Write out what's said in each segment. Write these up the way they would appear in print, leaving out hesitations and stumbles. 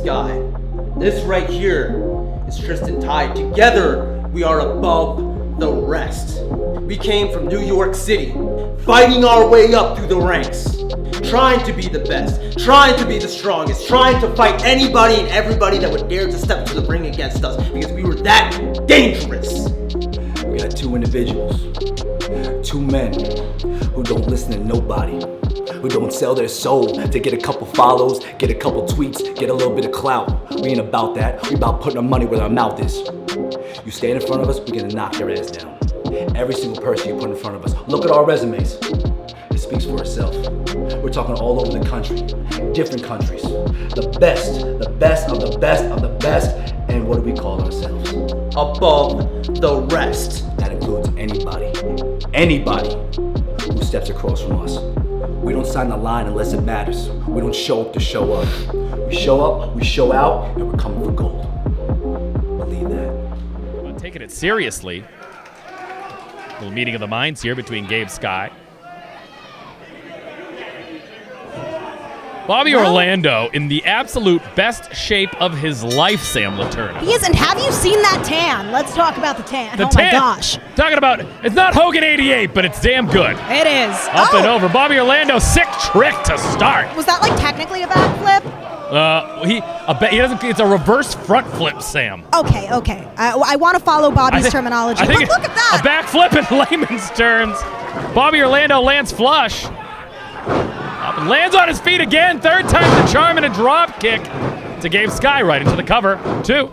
Sky. This right here is Tristan Ty. Together, we are above the rest. We came from New York City, fighting our way up through the ranks, trying to be the best, trying to be the strongest, trying to fight anybody and everybody that would dare to step to the ring against us, because we were that dangerous. We got two individuals, two men who don't listen to nobody, who don't sell their soul to get a couple follows, get a couple tweets, get a little bit of clout. We ain't about that. We about putting our money where our mouth is. You stand in front of us, we're gonna knock your ass down. Every single person you put in front of us. Look at our resumes. It speaks for itself. We're talking all over the country, different countries. The best of the best of the best. And what do we call ourselves? Above the rest. That includes anybody who steps across from us. We don't sign the line unless it matters. We don't show up to show up. We show up, we show out, and we're coming for gold. Believe that. Well, taking it seriously. A little meeting of the minds here between Gabe Sky. Bobby Orlando in the absolute best shape of his life, Sam Letourneau. He isn't. Have you seen that tan? Let's talk about the tan. The oh tan. My gosh. Talking about, it's not Hogan 88, but it's damn good. It is. Up and over. Bobby Orlando, sick trick to start. Was that like technically a backflip? He doesn't. It's a reverse front flip, Sam. Okay. I want to follow Bobby's terminology. I think But look at that. A backflip in layman's terms. Bobby Orlando lands flush. Up and lands on his feet again. Third time the charm and a drop kick to Gabe Sky right into the cover. Two.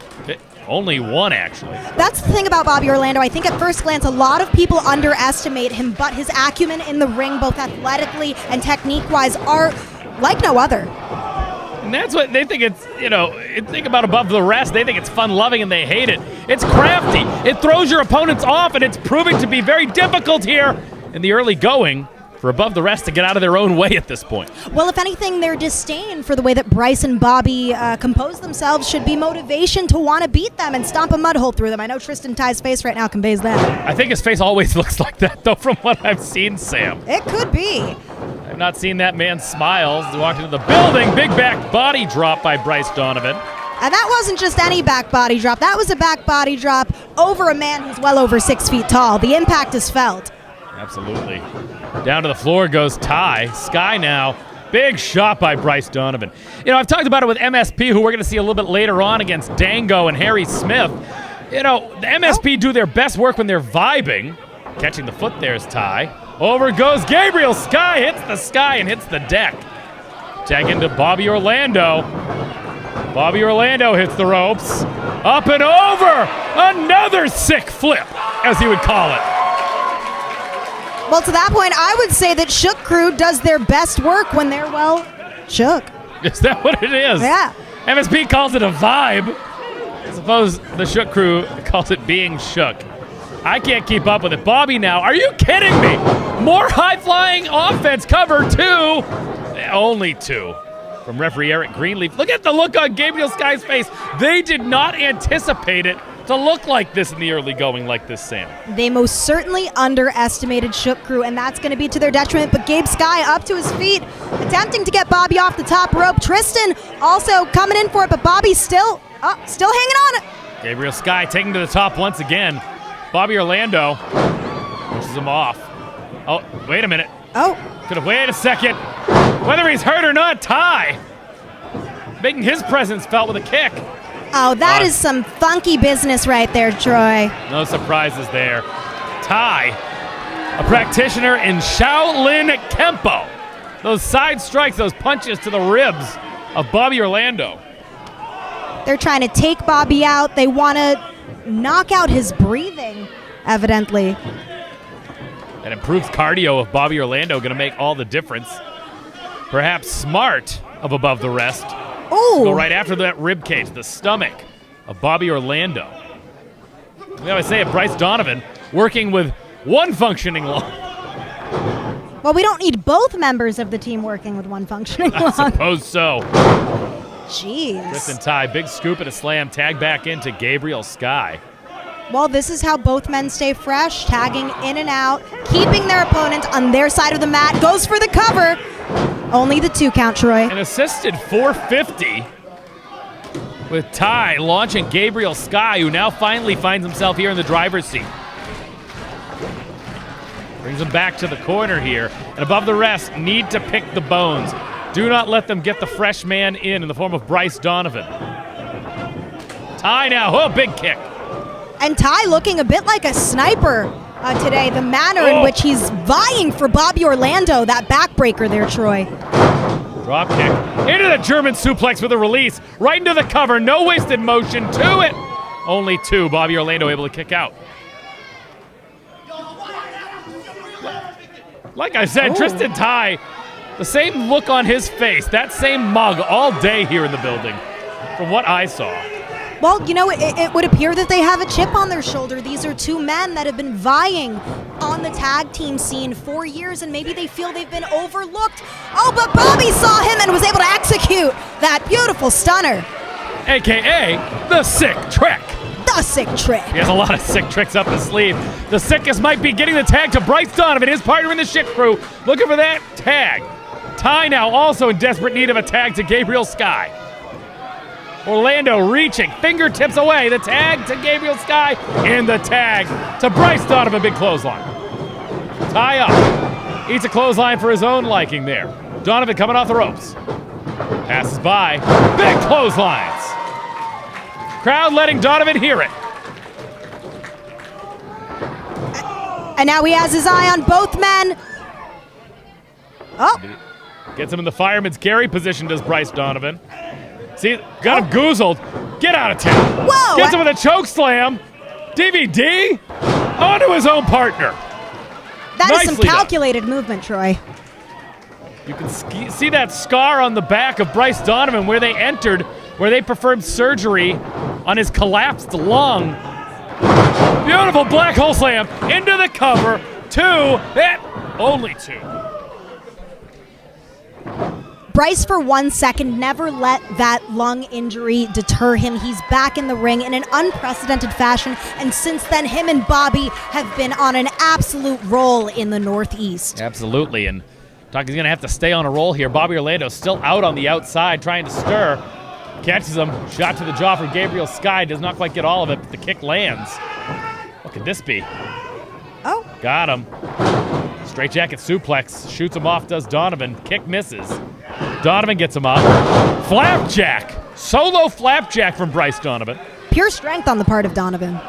Only one, actually. That's the thing about Bobby Orlando. I think at first glance, a lot of people underestimate him, but his acumen in the ring, both athletically and technique-wise, are like no other. And that's what they think it's, think about above the rest. They think it's fun-loving and they hate it. It's crafty. It throws your opponents off, and it's proving to be very difficult here in the early going for above the rest to get out of their own way at this point. Well, if anything, their disdain for the way that Bryce and Bobby compose themselves should be motivation to want to beat them and stomp a mud hole through them. I know Tristan Ty's face right now conveys that. I think his face always looks like that, though, from what I've seen, Sam. It could be. I've not seen that man smile as he walked into the building. Big back body drop by Bryce Donovan. And that wasn't just any back body drop. That was a back body drop over a man who's well over 6 feet tall. The impact is felt. Absolutely. Down to the floor goes Ty. Sky now. Big shot by Bryce Donovan. I've talked about it with MSP, who we're going to see a little bit later on against Dango and Harry Smith. The MSP do their best work when they're vibing. Catching the foot there's Ty. Over goes Gabriel. Sky hits the sky and hits the deck. Tag into Bobby Orlando. Bobby Orlando hits the ropes. Up and over. Another sick flip, as he would call it. Well, to that point, I would say that Shook Crew does their best work when they're, shook. Is that what it is? Yeah. MSP calls it a vibe. I suppose the Shook Crew calls it being shook. I can't keep up with it. Bobby now, are you kidding me? More high-flying offense, cover two. Only two from referee Eric Greenleaf. Look at the look on Gabriel Sky's face. They did not anticipate it to look like this in the early going like this, Sam. They most certainly underestimated Shook Crew, and that's going to be to their detriment. But Gabe Sky up to his feet, attempting to get Bobby off the top rope. Tristan also coming in for it, but Bobby's still hanging on it. Gabriel Sky taking to the top once again. Bobby Orlando pushes him off. Oh, wait a minute. Oh. Could have waited a second. Whether he's hurt or not, Ty making his presence felt with a kick. Oh, that is some funky business right there, Troy. No surprises there. Ty, a practitioner in Shaolin Kempo. Those side strikes, those punches to the ribs of Bobby Orlando. They're trying to take Bobby out. They want to knock out his breathing, evidently. That improved cardio of Bobby Orlando going to make all the difference. Perhaps smart of above the rest. Ooh. Go right after that rib cage, the stomach of Bobby Orlando. We always say it, Bryce Donovan working with one functioning lung. Well, we don't need both members of the team working with one functioning lung. I suppose so. Jeez. Tristan Ty, big scoop and a slam, tag back into Gabriel Sky. Well, this is how both men stay fresh, tagging in and out, keeping their opponent on their side of the mat. Goes for the cover. Only the 2 count, Troy. An assisted 450 with Ty launching Gabriel Sky, who now finally finds himself here in the driver's seat. Brings him back to the corner here. And above the rest, need to pick the bones. Do not let them get the fresh man in the form of Bryce Donovan. Ty now, oh, big kick. And Ty looking a bit like a sniper today. The manner in which he's vying for Bobby Orlando, that backbreaker there, Troy. Drop kick into the German suplex with a release. Right into the cover, no wasted motion to it. Only 2, Bobby Orlando able to kick out. Like I said, Tristan Ty, the same look on his face, that same mug all day here in the building, from what I saw. Well, you know, it would appear that they have a chip on their shoulder. These are 2 men that have been vying on the tag team scene for years, and maybe they feel they've been overlooked. Oh, but Bobby saw him and was able to execute that beautiful stunner. AKA the sick trick. The sick trick. He has a lot of sick tricks up his sleeve. The sickest might be getting the tag to Bryce Donovan, his partner in the Shit Crew, looking for that tag. Ty now also in desperate need of a tag to Gabriel Sky. Orlando reaching, fingertips away, the tag to Gabriel Sky, and the tag to Bryce Donovan, big clothesline. Ty up, eats a clothesline for his own liking there. Donovan coming off the ropes. Passes by, big clotheslines. Crowd letting Donovan hear it. And now he has his eye on both men. Oh. Gets him in the fireman's carry position, does Bryce Donovan. See, got him goozled. Get out of town. Whoa. Gets him with a choke slam. DVD onto his own partner. That is some Nicely calculated movement, Troy. You can see that scar on the back of Bryce Donovan where they entered, where they performed surgery on his collapsed lung. Beautiful black hole slam into the cover. 2, only 2. Bryce, for 1 second, never let that lung injury deter him. He's back in the ring in an unprecedented fashion, and since then, him and Bobby have been on an absolute roll in the Northeast. Absolutely, and Taki's going to have to stay on a roll here. Bobby Orlando still out on the outside trying to stir. Catches him, shot to the jaw from Gabriel Sky, does not quite get all of it, but the kick lands. What could this be? Oh. Got him. Straight jacket suplex, shoots him off, does Donovan. Kick misses. Donovan gets him up. Flapjack. Solo flapjack from Bryce Donovan. Pure strength on the part of Donovan.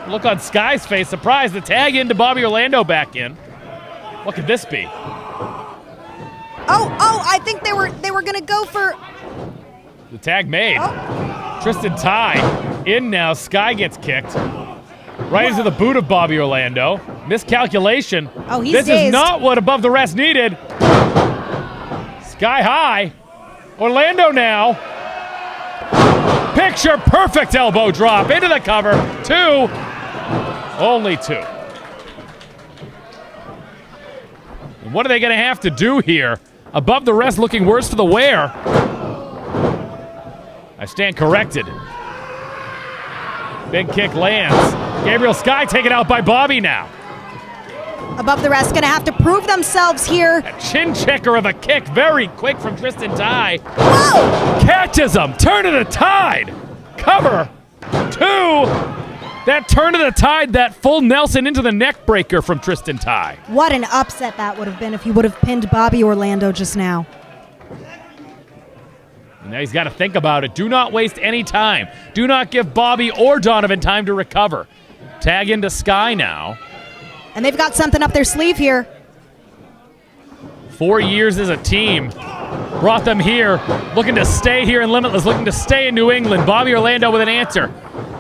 Look on Sky's face, surprised. The tag into Bobby Orlando back in. What could this be? Oh, I think they were gonna go for. The tag made. Oh. Tristan Ty in now. Sky gets kicked. Right into the boot of Bobby Orlando. Miscalculation. Oh, he's This dazed. is not what above the rest needed. Sky high. Orlando now. Picture perfect elbow drop into the cover. 2. Only 2. And what are they going to have to do here? Above the rest looking worse for the wear. I stand corrected. Big kick lands. Gabriel Sky taken out by Bobby now. Above the rest, gonna have to prove themselves here. A chin checker of a kick, very quick from Tristan Ty. Whoa! Catches him, turn of the tide. Cover, 2. That turn of the tide, that full Nelson into the neck breaker from Tristan Ty. What an upset that would have been if he would have pinned Bobby Orlando just now. And now he's got to think about it. Do not waste any time. Do not give Bobby or Donovan time to recover. Tag into Sky now. And they've got something up their sleeve here. 4 years as a team. Brought them here, looking to stay here in Limitless, looking to stay in New England. Bobby Orlando with an answer.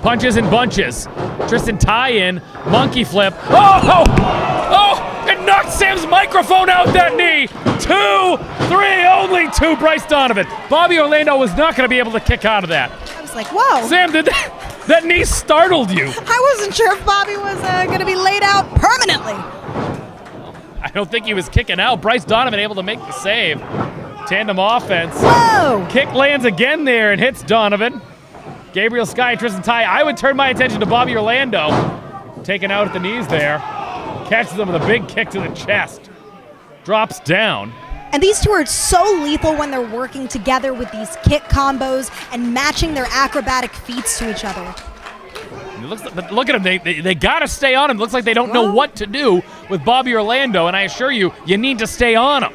Punches and bunches. Tristan Ty in, monkey flip. Oh! It knocked Sam's microphone out that knee. 2, 3, only 2, Bryce Donovan. Bobby Orlando was not going to be able to kick out of that. I was like, whoa. Sam, did that knee startled you? I wasn't sure if Bobby was going to be laid out permanently. I don't think he was kicking out. Bryce Donovan able to make the save. Tandem offense. Whoa! Kick lands again there and hits Donovan. Gabriel Sky, Tristan Ty. I would turn my attention to Bobby Orlando. Taken out at the knees there. Catches him with a big kick to the chest. Drops down. And these two are so lethal when they're working together with these kick combos and matching their acrobatic feats to each other. But look at them. They got to stay on him. Looks like they don't know what to do with Bobby Orlando, and I assure you, you need to stay on him.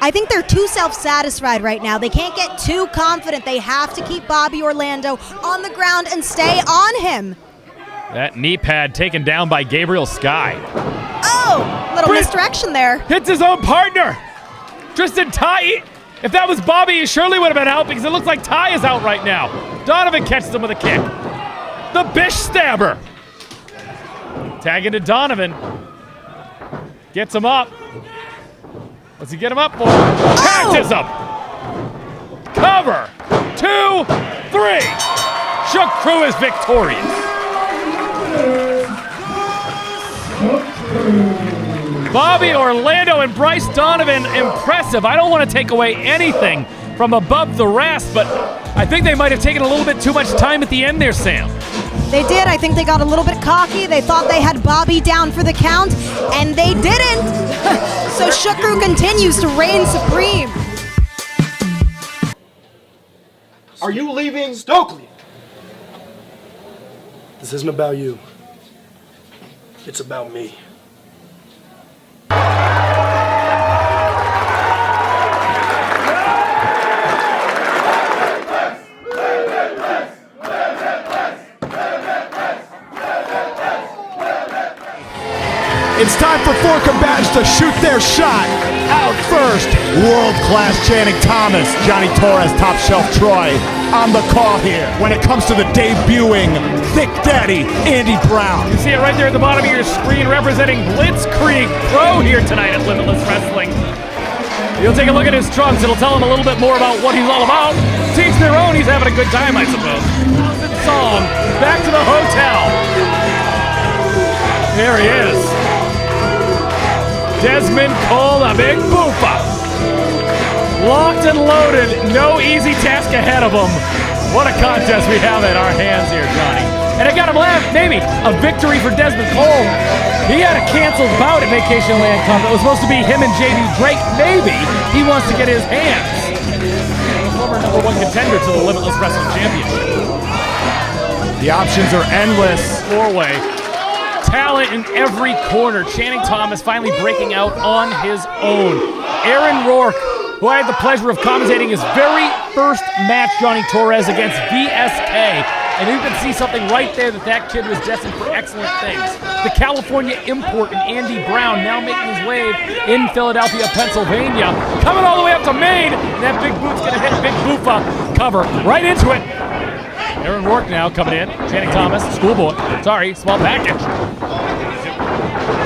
I think they're too self-satisfied right now. They can't get too confident. They have to keep Bobby Orlando on the ground and stay on him. That knee pad taken down by Gabriel Sky. Oh, little misdirection there. Hits his own partner. Tristan Ty. If that was Bobby, he surely would have been out because it looks like Ty is out right now. Donovan catches him with a kick. The Bish Stabber. Tag into Donovan. Gets him up. What's he get him up for? Catches him. Cover. 2, 3. Shook Crew is victorious. Bobby Orlando and Bryce Donovan, impressive. I don't want to take away anything from above the rest, but I think they might have taken a little bit too much time at the end there, Sam. They did. I think they got a little bit cocky. They thought they had Bobby down for the count, and they didn't. So Shook Crew continues to reign supreme. Are you leaving Stokely? This isn't about you. It's about me. It's time for four combatants to shoot their shot. Out first, world-class Channing Thomas, Johnny Torres, Top Shelf Troy, on the call here when it comes to the debuting Thick Daddy, Andy Brown. You see it right there at the bottom of your screen, representing Blitzkrieg Pro here tonight at Limitless Wrestling. You'll take a look at his trunks. It'll tell him a little bit more about what he's all about. Teach their own. He's having a good time, I suppose. Song, back to the hotel. There he is. Desmond Cole, a big boofa. Locked and loaded, no easy task ahead of him. What a contest we have at our hands here, Johnny. And I got him laugh, maybe a victory for Desmond Cole. He had a canceled bout at Vacation Land Cup. It was supposed to be him and JD Drake. Maybe he wants to get his hands. Former #1 contender to the Limitless Wrestling Championship. The options are endless. Four-way. Talent in every corner. Channing Thomas finally breaking out on his own. Aaron Rourke, who I had the pleasure of commentating his very first match, Johnny Torres, against VSK. And you can see something right there that kid was destined for excellent things. The California import in Andy Brown now making his way in Philadelphia, Pennsylvania. Coming all the way up to Maine. And that big boot's going to hit Big Boofa. Cover right into it. Aaron Rourke now coming in. Channing Thomas, schoolboy. Sorry, small package.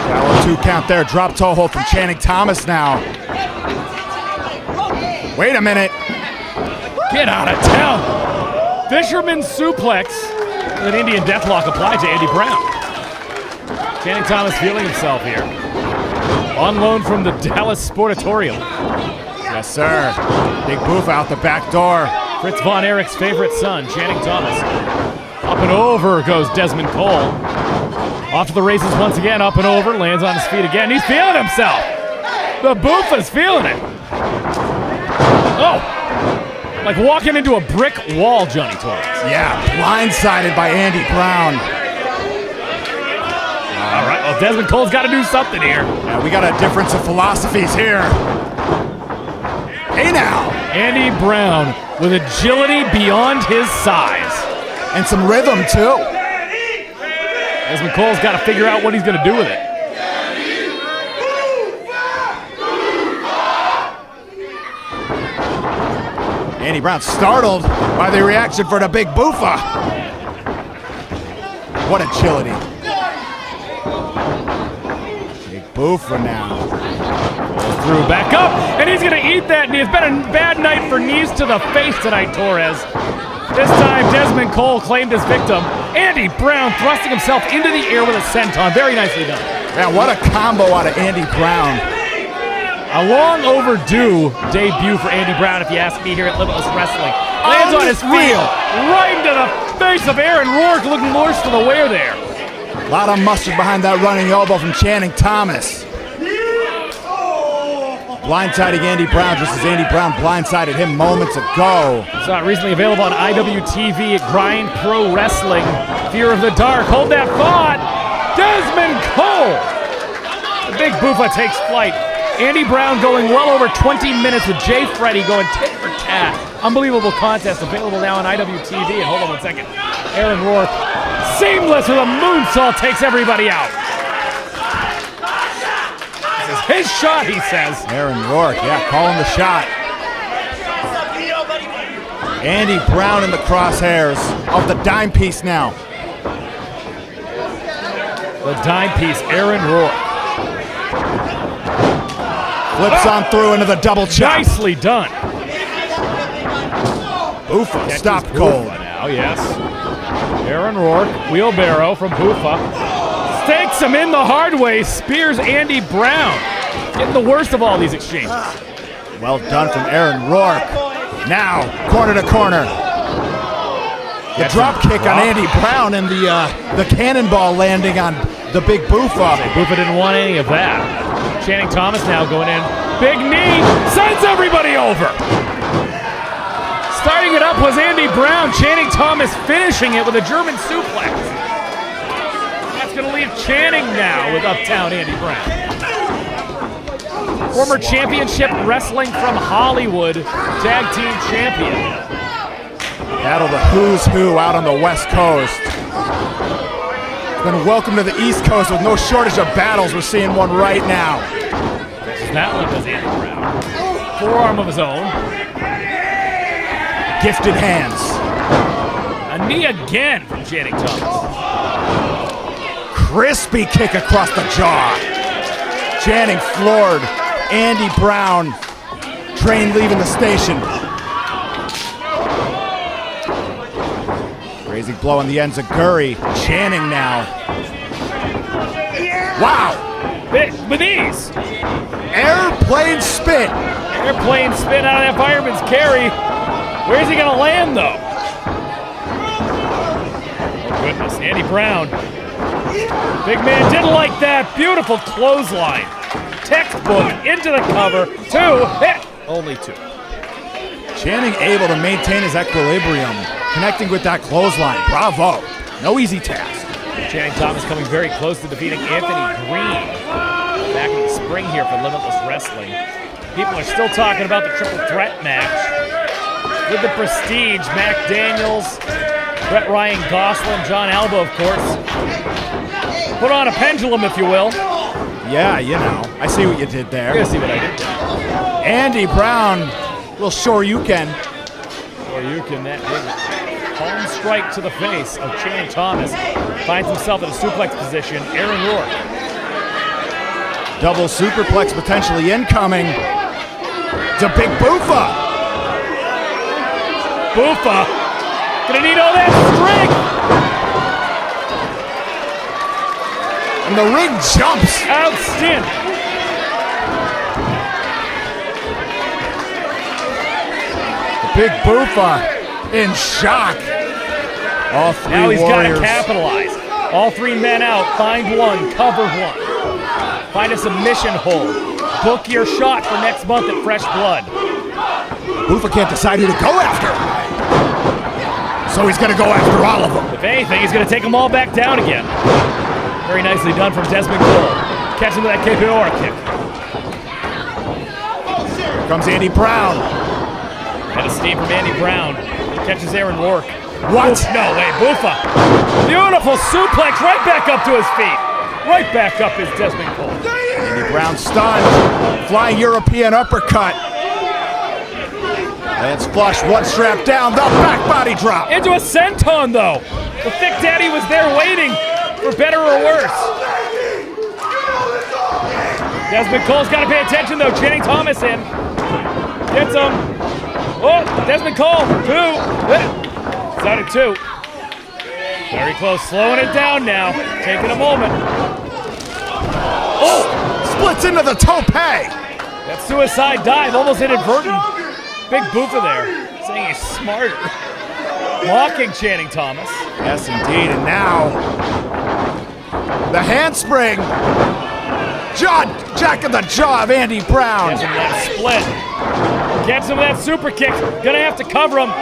Shallow 2 count there. Drop toe hold from Channing Thomas now. Wait a minute. Get out of town. Fisherman suplex. An Indian deathlock applied to Andy Brown. Channing Thomas feeling himself here. On loan from the Dallas Sportatorium. Yes, sir. Big Boof out the back door. Fritz Von Erich's favorite son, Channing Thomas. Up and over goes Desmond Cole. Off to the races once again, up and over, lands on his feet again. He's feeling himself. The Boofa's feeling it. Oh, like walking into a brick wall, Johnny Torres. Yeah, blindsided by Andy Brown. All right, well, Desmond Cole's got to do something here. Yeah, we got a difference of philosophies here. Hey now. Andy Brown with agility beyond his size. And some rhythm, too. Desmond Cole's got to figure out what he's going to do with it. Andy Brown startled by the reaction for the Big Boofa. What agility. Big Boofa now. Through back up, and he's going to eat that knee. It's been a bad night for knees to the face tonight, Torres. This time, Desmond Cole claimed his victim. Andy Brown thrusting himself into the air with a senton. Very nicely done. Man, what a combo out of Andy Brown. A long overdue debut for Andy Brown, if you ask me, here at Limitless Wrestling. Lands on his feet, right into the face of Aaron Rourke, looking worse for the wear there. A lot of mustard behind that running elbow from Channing Thomas. blindsiding Andy Brown just as Andy Brown blindsided him moments ago. Saw it recently available on IWTV at Grind Pro Wrestling. Fear of the Dark. Hold that thought. Desmond Cole. The big Buffa takes flight. Andy Brown going well over 20 minutes with Jay Freddy going tit for tat. Unbelievable contest available now on IWTV. And hold on one second. Aaron Rourke, seamless with a moonsault, takes everybody out. This is his shot, he says. Aaron Rourke, yeah, calling the shot. Andy Brown in the crosshairs of the dime piece now. The dime piece, Aaron Rourke. Flips on through into the double chop. Nicely done. Buffa stopped Buffa cold. now, yes. Aaron Rourke, wheelbarrow from Buffa. Stakes him in the hard way, spears Andy Brown. Getting the worst of all these exchanges. Well done from Aaron Rourke. Now, corner to corner. The drop kick on Andy Brown and the cannonball landing on the big Buffa. Buffa didn't want any of that. Channing Thomas now going in. Big knee, sends everybody over. Starting it up was Andy Brown. Channing Thomas finishing it with a German suplex. That's going to leave Channing now with Uptown Andy Brown. Former championship wrestling from Hollywood, tag team champion. Battle the who's who out on the West Coast. Then welcome to the East Coast with no shortage of battles. We're seeing one right now. That one was Andy Brown. Forearm of his own. Gifted hands. A knee again from Channing Thomas. Crispy kick across the jaw. Channing floored. Andy Brown. Train leaving the station. Crazy blow on the ends of Gurry. Channing now. Wow. With ease. Airplane spin. Airplane spin out of that fireman's carry. Where's he going to land, though? Oh, goodness. Andy Brown. Big man didn't like that. Beautiful clothesline. Textbook into the cover. Two. Hit. Only two. Channing able to maintain his equilibrium, connecting with that clothesline. Bravo. No easy task. Channing Thomas coming very close to defeating Anthony Green back in the spring here for Limitless Wrestling. People are still talking about the triple threat match with the Prestige, Mac Daniels, Brett Ryan Gosselin, John Alba, of course. Put on a pendulum, if you will. Yeah, you know, I see what you did there. You're gonna see what I did there. Andy Brown, little sure you can. Or you can, that big palm strike to the face of Channing Thomas. Finds himself in a suplex position. Aaron Rourke. Double superplex potentially incoming. To Big Buffa. Buffa gonna need all that strength. And the ring jumps. Outstanding. Big Buffa in shock. All three now he's got to warriors. capitalize. All three men out. Find one. Cover one. Find a submission hold. Book your shot for next month at Fresh Blood. Buffa can't decide who to go after. So he's going to go after all of them. If anything, he's going to take them all back down again. Very nicely done from Desmond Cole. Catch him with that Capoeira kick. Here comes Andy Brown. Head of steam from Andy Brown. Catches Aaron Rourke. What? No way, Buffa. Beautiful suplex right back up to his feet. Right back up is Desmond Cole. Andy Brown stunned. Flying European uppercut. Lance flush, one strap down, the back body drop. Into a senton, though. The Thick Daddy was there waiting for better or worse. Desmond Cole's got to pay attention, though. Channing Thomas in. Gets him. Oh, Desmond Cole, two. It's out at two. Very close, slowing it down now. Taking a moment. Oh, splits into the tope. That suicide dive, almost inadvertent. Big Buffa there, saying he's smarter. Mocking Channing Thomas. Yes, indeed, and now the handspring. Jack of the jaw of Andy Brown. Gets him that split. Gets him that super kick. Gonna have to cover him.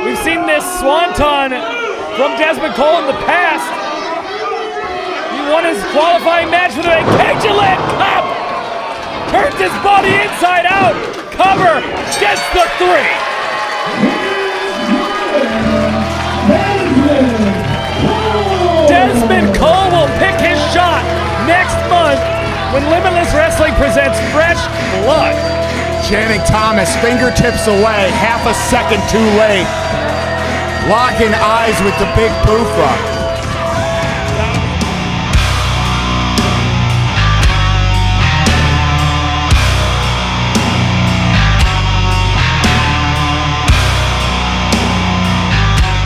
We've seen this swanton from Desmond Cole in the past. He won his qualifying match with a Cagelet Cup. Turns his body inside out. Cover. Gets the 3. Desmond Cole will pick his shot next month when Limitless Wrestling presents Fresh Blood. Channing Thomas, fingertips away, half a second too late. Locking eyes with the big Poofra.